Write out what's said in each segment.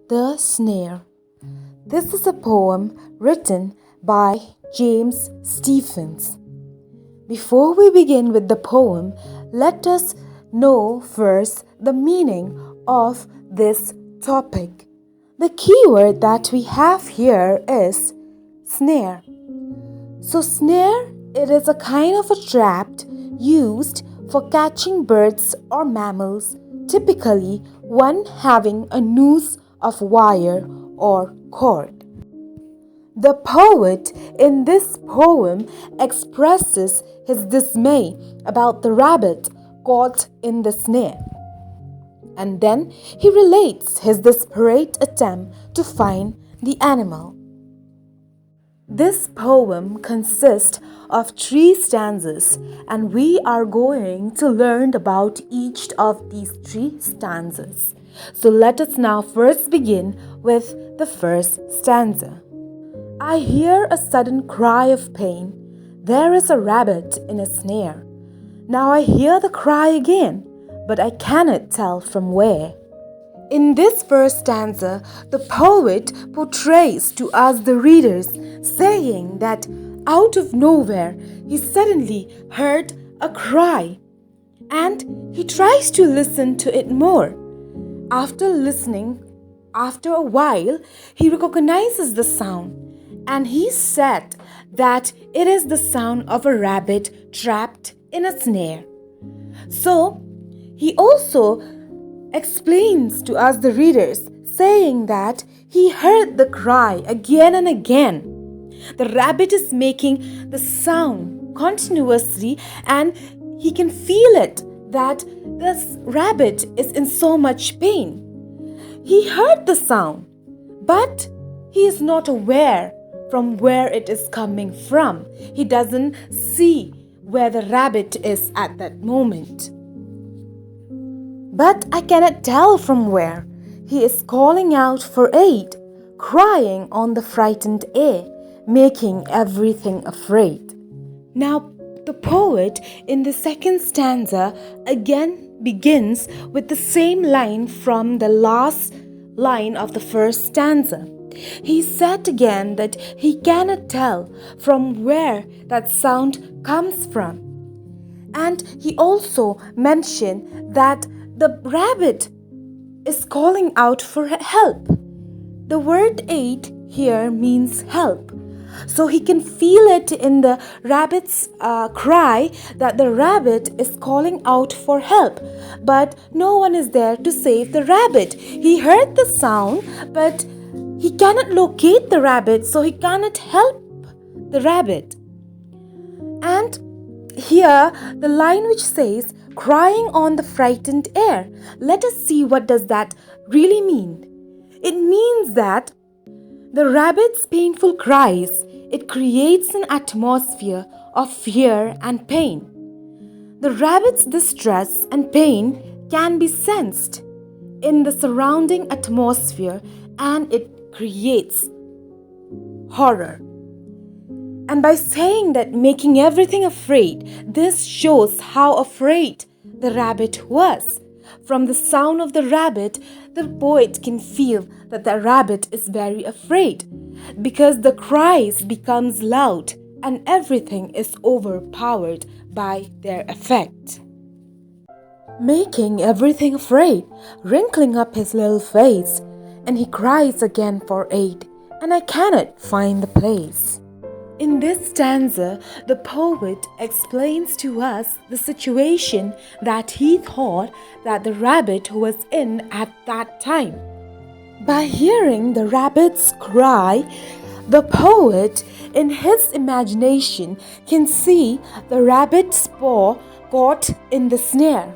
The Snare. This is a poem written by James Stephens. Before we begin with the poem, let us know first the meaning of this topic. The keyword that we have here is snare. So snare, it is a kind of a trap used for catching birds or mammals, typically one having a noose of wire or cord. The poet in this poem expresses his dismay about the rabbit caught in the snare. And then he relates his desperate attempt to find the animal. This poem consists of 3 stanzas, and we are going to learn about each of these 3 stanzas. So let us now first begin with the first stanza. I hear a sudden cry of pain. There is a rabbit in a snare. Now I hear the cry again, but I cannot tell from where. In this first stanza, the poet portrays to us the readers, saying that out of nowhere he suddenly heard a cry, and he tries to listen to it more. After listening, after a while, he recognizes the sound, and he said that it is the sound of a rabbit trapped in a snare. So, he also explains to us the readers, saying that he heard the cry again and again. The rabbit is making the sound continuously, and he can feel it that this rabbit is in so much pain. He heard the sound, but he is not aware from where it is coming from. He doesn't see where the rabbit is at that moment. But I cannot tell from where. He is calling out for aid, crying on the frightened air, making everything afraid. Now, the poet in the second stanza again begins with the same line from the last line of the first stanza. He said again that he cannot tell from where that sound comes from. And he also mentioned that the rabbit is calling out for help. The word aid here means help. So he can feel it in the rabbit's cry that the rabbit is calling out for help. But no one is there to save the rabbit. He heard the sound, but he cannot locate the rabbit, so he cannot help the rabbit. And here the line which says, crying on the frightened air. Let us see what does that really mean. It means that the rabbit's painful cries, it creates an atmosphere of fear and pain. The rabbit's distress and pain can be sensed in the surrounding atmosphere, and it creates horror. And by saying that making everything afraid, this shows how afraid the rabbit was. From the sound of the rabbit, the poet can feel that the rabbit is very afraid, because the cries becomes loud and everything is overpowered by their effect. Making everything afraid, wrinkling up his little face, and he cries again for aid, and I cannot find the place. In this stanza, the poet explains to us the situation that he thought that the rabbit was in at that time. By hearing the rabbit's cry, the poet, in his imagination, can see the rabbit's paw caught in the snare.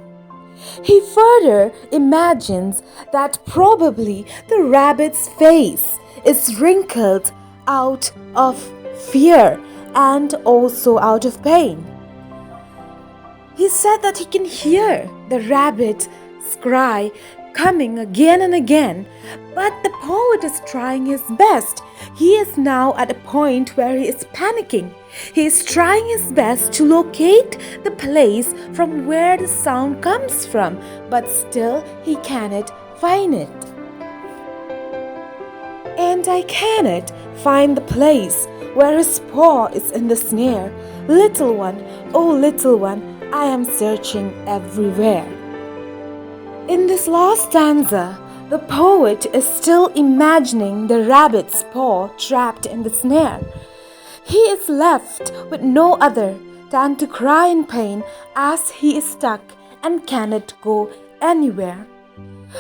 He further imagines that probably the rabbit's face is wrinkled out of fear and also out of pain. He said that he can hear the rabbit's cry coming again and again, but the poet is trying his best. He is now at a point where he is panicking. He is trying his best to locate the place from where the sound comes from, but still he cannot find it. and I cannot find the place where his paw is in the snare. Little one, oh little one, I am searching everywhere. In this last stanza, the poet is still imagining the rabbit's paw trapped in the snare. He is left with no other than to cry in pain as he is stuck and cannot go anywhere.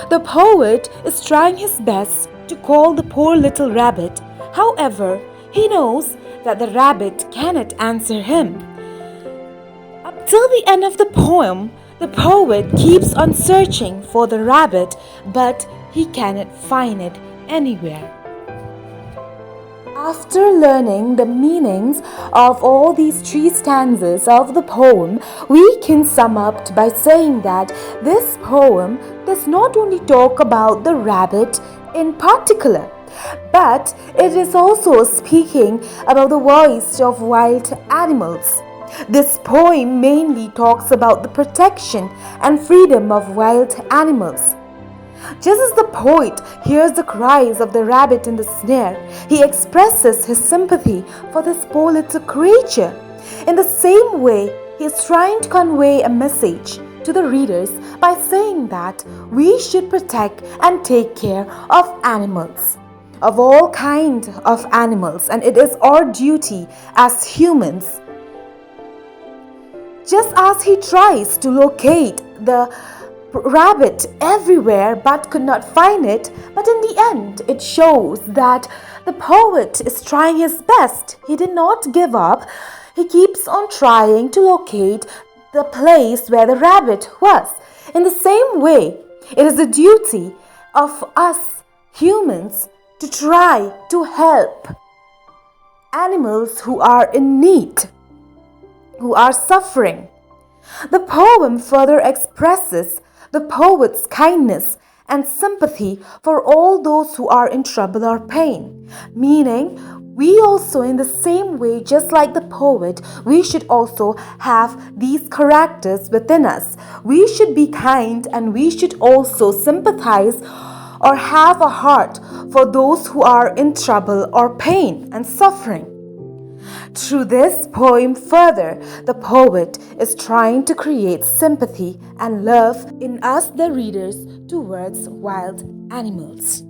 The poet is trying his best to call the poor little rabbit. However, he knows that the rabbit cannot answer him. Up till the end of the poem, the poet keeps on searching for the rabbit, but he cannot find it anywhere. After learning the meanings of all these 3 stanzas of the poem, we can sum up by saying that this poem does not only talk about the rabbit in particular, but it is also speaking about the voice of wild animals. This poem mainly talks about the protection and freedom of wild animals. Just as the poet hears the cries of the rabbit in the snare, he expresses his sympathy for this poor little creature. In the same way, he is trying to convey a message to the readers by saying that we should protect and take care of animals, of all kinds of animals, and it is our duty as humans. Just as he tries to locate the rabbit everywhere but could not find it, but in the end it shows that the poet is trying his best. He did not give up. He keeps on trying to locate the place where the rabbit was. In the same way, it is the duty of us humans to try to help animals who are in need, who are suffering. The poem further expresses the poet's kindness and sympathy for all those who are in trouble or pain, meaning we also, in the same way, just like the poet, we should also have these characters within us. We should be kind and we should also sympathize or have a heart for those who are in trouble or pain and suffering. Through this poem further, the poet is trying to create sympathy and love in us, the readers, towards wild animals.